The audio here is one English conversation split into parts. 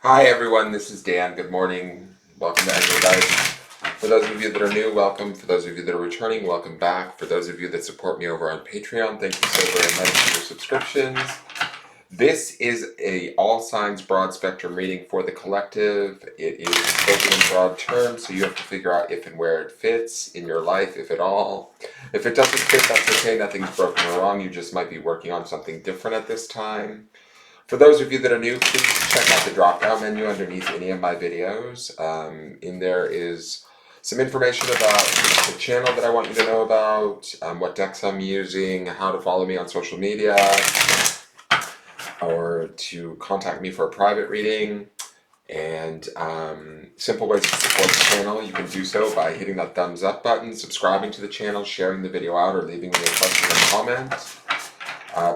Hi everyone, this is Dan. Good morning. Welcome to Engelgeist. For those of you that are new, welcome. For those of you that are returning, welcome back. For those of you that support me over on Patreon, thank you so very much for your subscriptions. This is a all signs broad spectrum reading for the collective. It is spoken in broad terms, so you have to figure out if and where it fits in your life, if at all. If it doesn't fit, that's okay. Nothing's broken or wrong. You just might be working on something different at this time. For those of you that are new, please check out the drop-down menu underneath any of my videos. In there is some information about the channel that I want you to know about, what decks I'm using, how to follow me on social media, or to contact me for a private reading, and simple ways to support the channel. You can do so by hitting that thumbs up button, subscribing to the channel, sharing the video out, or leaving me a question or comment.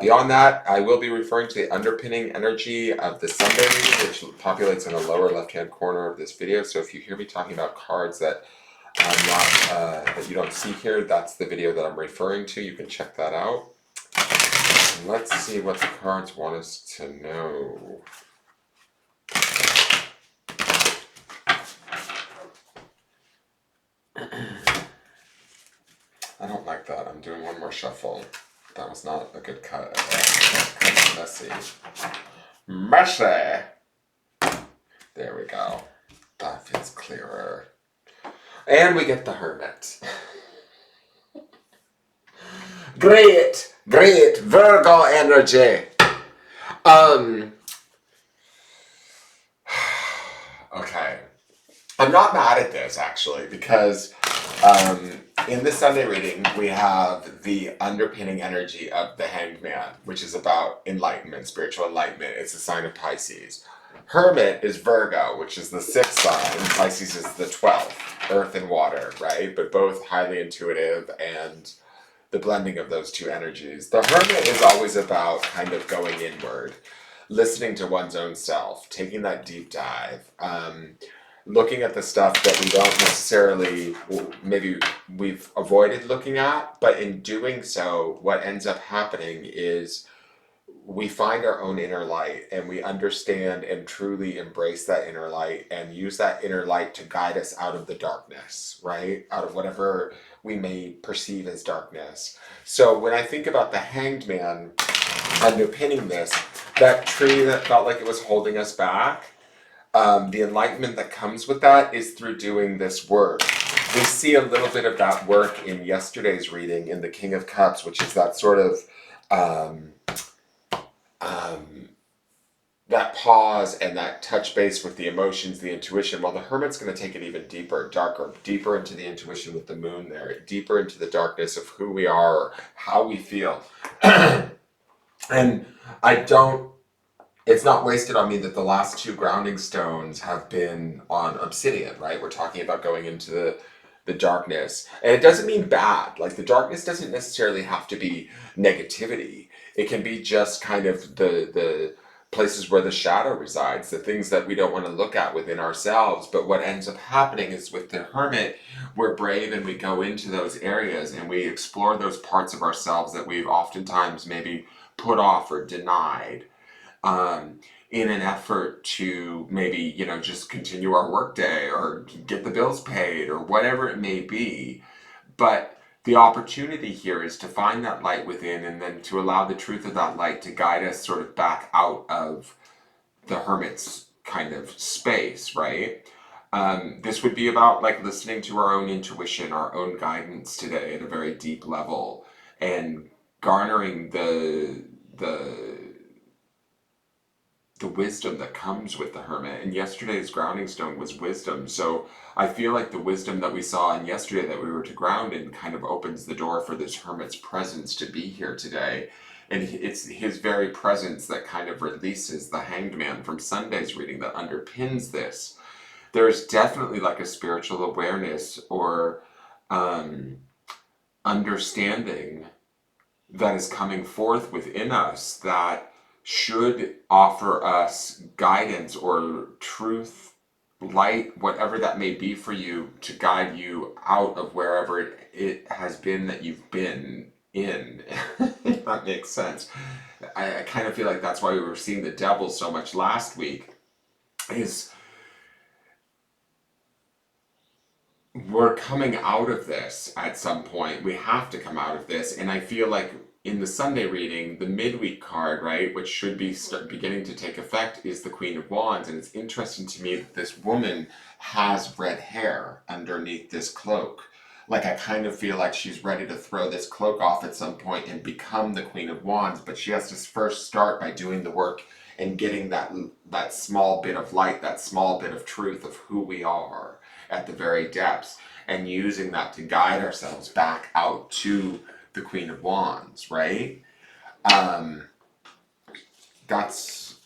Beyond that, I will be referring to the underpinning energy of the Sunday reading, which populates in the lower left-hand corner of this video. So if you hear me talking about cards that I'm not, that you don't see here, that's the video that I'm referring to. You can check that out. And let's see what the cards want us to know. I don't like that. I'm doing one more shuffle. That was not a good cut. Kind of messy. Messy! There we go. That feels clearer. And we get the Hermit. Great! Great! Virgo energy! Okay. I'm not mad at this, actually, because in this Sunday reading, we have the underpinning energy of the Hanged Man, which is about enlightenment, spiritual enlightenment. It's a sign of Pisces. Hermit is Virgo, which is the 6th sign. Pisces is the 12th, earth and water, right? But both highly intuitive, and the blending of those two energies. The Hermit is always about kind of going inward, listening to one's own self, taking that deep dive, looking at the stuff that we don't necessarily, maybe we've avoided looking at, but in doing so, what ends up happening is we find our own inner light, and we understand and truly embrace that inner light and use that inner light to guide us out of the darkness, right? Out of whatever we may perceive as darkness. So when I think about the Hanged Man underpinning this, that tree that felt like it was holding us back, the enlightenment that comes with that is through doing this work. We see a little bit of that work in yesterday's reading in the King of Cups, which is that sort of that pause and that touch base with the emotions, the intuition. Well, the Hermit's going to take it even deeper, darker, deeper into the intuition with the moon there, deeper into the darkness of who we are or how we feel. And it's not wasted on me that the last two grounding stones have been on obsidian, right? We're talking about going into the darkness. And it doesn't mean bad. Like, the darkness doesn't necessarily have to be negativity. It can be just kind of the places where the shadow resides, the things that we don't want to look at within ourselves. But what ends up happening is with the Hermit, we're brave and we go into those areas and we explore those parts of ourselves that we've oftentimes maybe put off or denied, in an effort to maybe, just continue our workday or get the bills paid or whatever it may be. But the opportunity here is to find that light within, and then to allow the truth of that light to guide us sort of back out of the Hermit's kind of space, right? This would be about like listening to our own intuition, our own guidance today at a very deep level, and garnering the wisdom that comes with the Hermit. And yesterday's grounding stone was wisdom. So I feel like the wisdom that we saw in yesterday that we were to ground in kind of opens the door for this Hermit's presence to be here today. And it's his very presence that kind of releases the Hanged Man from Sunday's reading that underpins this. There's definitely like a spiritual awareness or understanding that is coming forth within us that should offer us guidance or truth, light, whatever that may be for you, to guide you out of wherever it has been that you've been in. If that makes sense. I kind of feel like that's why we were seeing the devil so much last week, is we're coming out of this at some point. We have to come out of this. And I feel like in the Sunday reading, the midweek card, right, which should be beginning to take effect, is the Queen of Wands. And it's interesting to me that this woman has red hair underneath this cloak. Like, I kind of feel like she's ready to throw this cloak off at some point and become the Queen of Wands, but she has to first start by doing the work and getting that small bit of light, that small bit of truth of who we are at the very depths, and using that to guide ourselves back out to the Queen of Wands, right? That's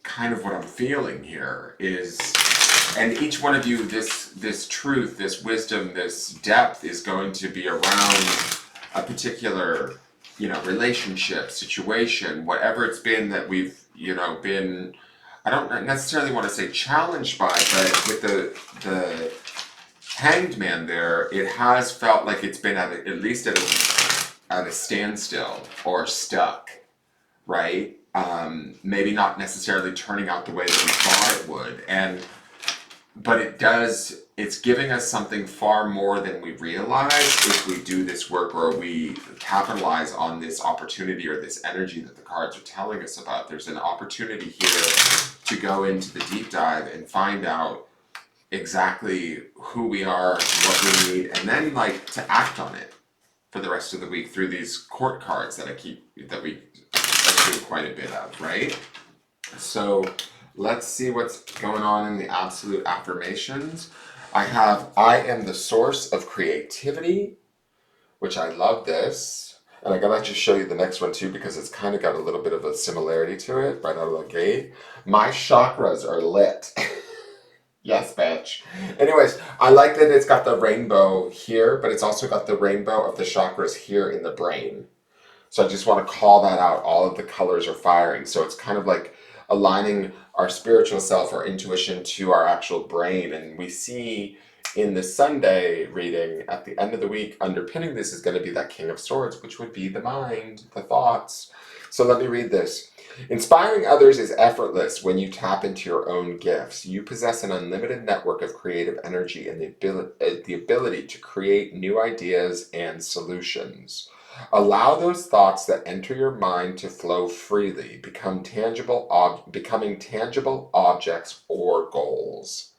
kind of what I'm feeling here is, and each one of you, this truth, this wisdom, this depth is going to be around a particular, relationship, situation, whatever it's been that we've, been, I don't necessarily want to say challenged by, but with the Hanged Man there, it has felt like it's been at least at a standstill or stuck, right? Maybe not necessarily turning out the way that we thought it would, but it's giving us something far more than we realize if we do this work, or we capitalize on this opportunity or this energy that the cards are telling us about. There's an opportunity here to go into the deep dive and find out exactly who we are, what we need, and then to act on it for the rest of the week through these court cards that we do quite a bit of, right? So let's see what's going on in the absolute affirmations. I am the source of creativity, which I love this. And I gotta just show you the next one too, because it's kind of got a little bit of a similarity to it right out of the gate. My chakras are lit. Yes, bitch. Anyways, I like that it's got the rainbow here, but it's also got the rainbow of the chakras here in the brain. So I just want to call that out. All of the colors are firing. So it's kind of like aligning our spiritual self, our intuition, to our actual brain. And we see in the Sunday reading at the end of the week, underpinning this is going to be that King of Swords, which would be the mind, the thoughts. So let me read this. Inspiring others is effortless when you tap into your own gifts. You possess an unlimited network of creative energy and the ability to create new ideas and solutions. Allow those thoughts that enter your mind to flow freely, becoming tangible objects or goals.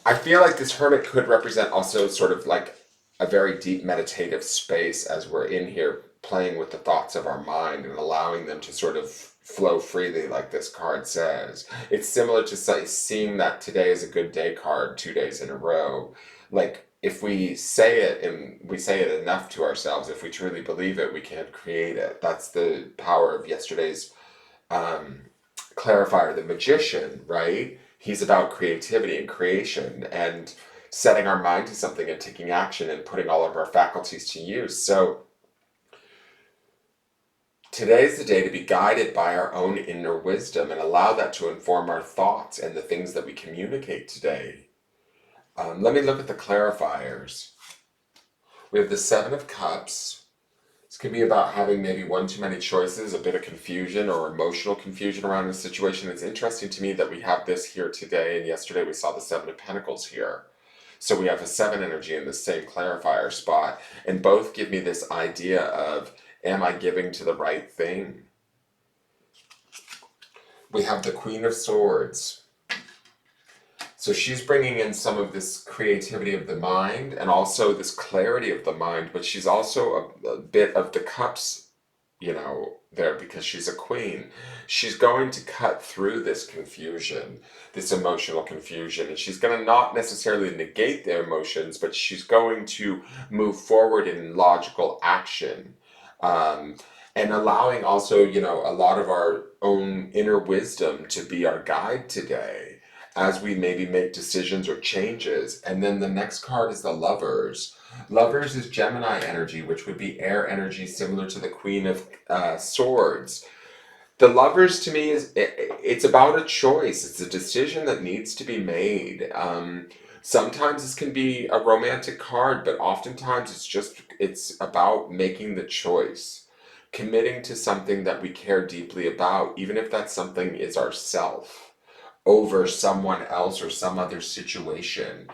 I feel like this hermit could represent also sort of like a very deep meditative space as we're in here playing with the thoughts of our mind and allowing them to sort of flow freely, like this card says. It's similar to seeing that today is a good day card 2 days in a row. Like, if we say it and we say it enough to ourselves, if we truly believe it, we can create it. That's the power of yesterday's clarifier, the magician, right? He's about creativity and creation and setting our mind to something and taking action and putting all of our faculties to use. So today's the day to be guided by our own inner wisdom and allow that to inform our thoughts and the things that we communicate today. Let me look at the clarifiers. We have the Seven of Cups. This could be about having maybe one too many choices, a bit of confusion or emotional confusion around a situation. It's interesting to me that we have this here today, and yesterday we saw the Seven of Pentacles here. So we have a 7 energy in the same clarifier spot, and both give me this idea of, am I giving to the right thing? We have the Queen of Swords. So she's bringing in some of this creativity of the mind and also this clarity of the mind, but she's also a bit of the cups, there, because she's a queen. She's going to cut through this confusion, this emotional confusion, and she's going to not necessarily negate the emotions, but she's going to move forward in logical action. And allowing also, a lot of our own inner wisdom to be our guide today as we maybe make decisions or changes. And then the next card is the Lovers. Lovers is Gemini energy, which would be air energy, similar to the Queen of Swords. The Lovers, to me, it's about a choice. It's a decision that needs to be made. Sometimes this can be a romantic card, but oftentimes it's about making the choice committing to something that we care deeply about, even if that something is ourself, over someone else or some other situation.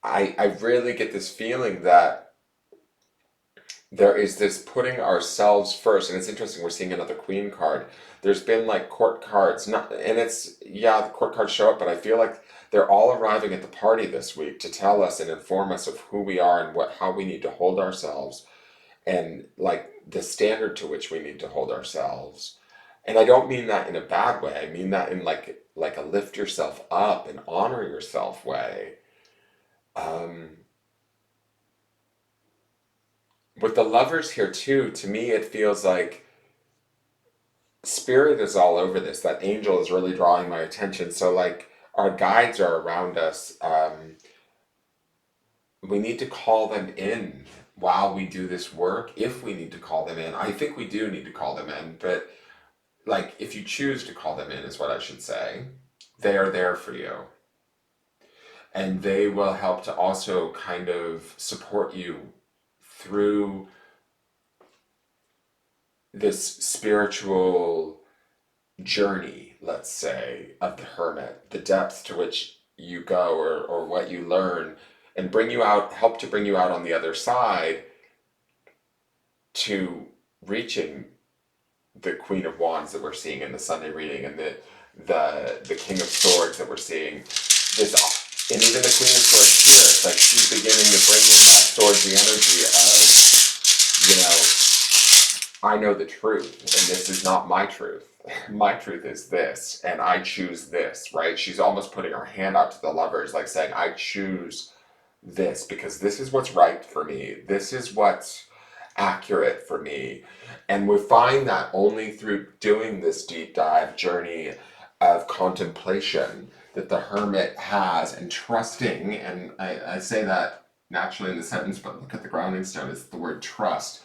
I really get this feeling that there is this putting ourselves first, and it's interesting, we're seeing another queen card. There's been like court cards, not, and it's, yeah, the court cards show up, but I feel like they're all arriving at the party this week to tell us and inform us of who we are and what how we need to hold ourselves, and like the standard to which we need to hold ourselves. And I don't mean that in a bad way. I mean that in like a lift yourself up and honor yourself way. Um, with the lovers here too, to me it feels like spirit is all over this. That angel is really drawing my attention. So like our guides are around us. We need to call them in while we do this work, if we need to call them in. I think we do need to call them in, but like if you choose to call them in is what I should say. They are there for you. And they will help to also kind of support you through this spiritual journey, let's say, of the hermit, the depths to which you go, or what you learn, and bring you out, help to bring you out on the other side to reaching the Queen of Wands that we're seeing in the Sunday reading, and the King of Swords that we're seeing. This, and even the Queen of Swords here, it's like she's beginning to bring in that swordsy energy of, you know, I know the truth, and this is not my truth. My truth is this, and I choose this, right? She's almost putting her hand out to the lovers, like saying, I choose this because this is what's right for me. This is what's accurate for me. And we find that only through doing this deep dive journey of contemplation that the hermit has, and trusting, and I say that naturally in the sentence, but look at the grounding stone, it's the word trust.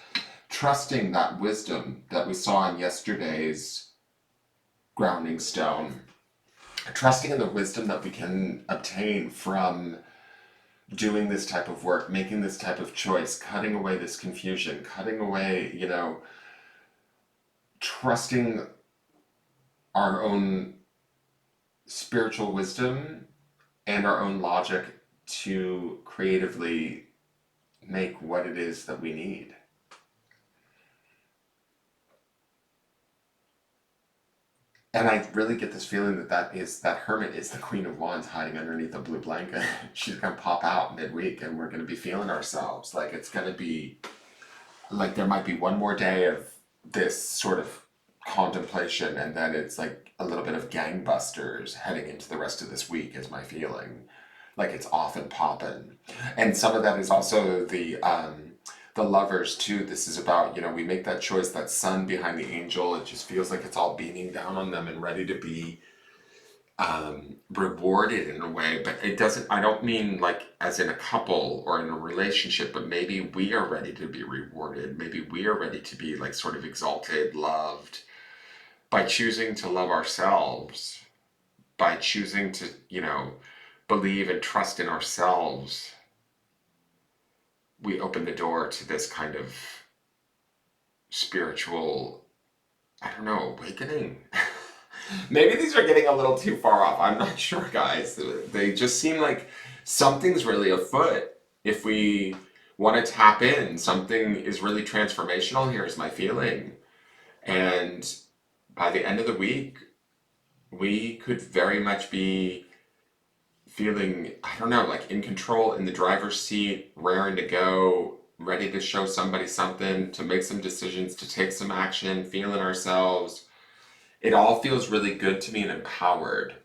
Trusting that wisdom that we saw in yesterday's grounding stone. Trusting in the wisdom that we can obtain from doing this type of work, making this type of choice, cutting away this confusion, cutting away, you know, trusting our own spiritual wisdom and our own logic to creatively make what it is that we need. And I really get this feeling that that hermit is the Queen of Wands hiding underneath a blue blanket. She's gonna pop out midweek, and we're gonna be feeling ourselves. Like it's gonna be like there might be one more day of this sort of contemplation, and then it's like a little bit of gangbusters heading into the rest of this week. Is my feeling. Like it's off and popping, and some of that is also the lovers too. This is about, you know, we make that choice, that sun behind the angel, it just feels like it's all beaming down on them and ready to be rewarded in a way. But it doesn't, I don't mean like as in a couple or in a relationship, but maybe we are ready to be rewarded. Maybe we are ready to be like sort of exalted, loved, by choosing to love ourselves, by choosing to, you know, believe and trust in ourselves. We open the door to this kind of spiritual, I don't know, awakening. Maybe these are getting a little too far off. I'm not sure, guys. They just seem like something's really afoot. If we want to tap in, something is really transformational here, is my feeling. And by the end of the week, we could very much be feeling, I don't know, like in control, in the driver's seat, raring to go, ready to show somebody something, to make some decisions, to take some action, feeling ourselves. It all feels really good to me and empowered.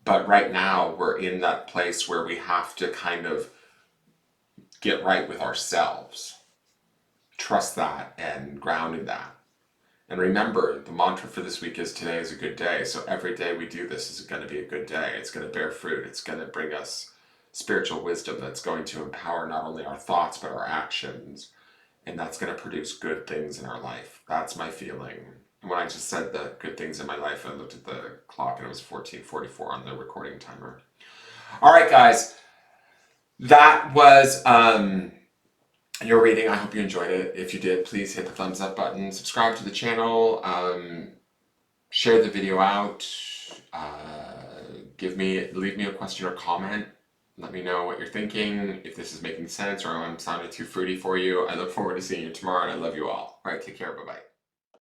But right now, we're in that place where we have to kind of get right with ourselves. Trust that and ground in that. And remember, the mantra for this week is today is a good day. So every day we do this is going to be a good day. It's going to bear fruit. It's going to bring us spiritual wisdom that's going to empower not only our thoughts, but our actions. And that's going to produce good things in our life. That's my feeling. And when I just said the good things in my life, I looked at the clock and it was 14:44 on the recording timer. All right, guys. That was your reading. I hope you enjoyed it. If you did, please hit the thumbs up button, subscribe to the channel, share the video out, leave me a question or comment. Let me know what you're thinking, if this is making sense or I'm sounding too fruity for you. I look forward to seeing you tomorrow, and I love you all. All right, take care. Bye-bye.